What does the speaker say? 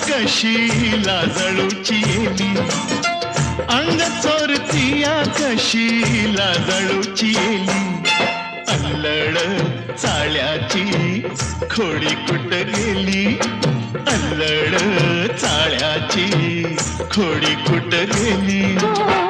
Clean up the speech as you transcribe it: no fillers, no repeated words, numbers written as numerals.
कशी लाजळूची येली, अंग चोरतीया कशी लाजळूची येली. अल्लड चाळ्याची खोडी कुठ गेली, अल्लड चाळ्याची खोडी कुठ गेली.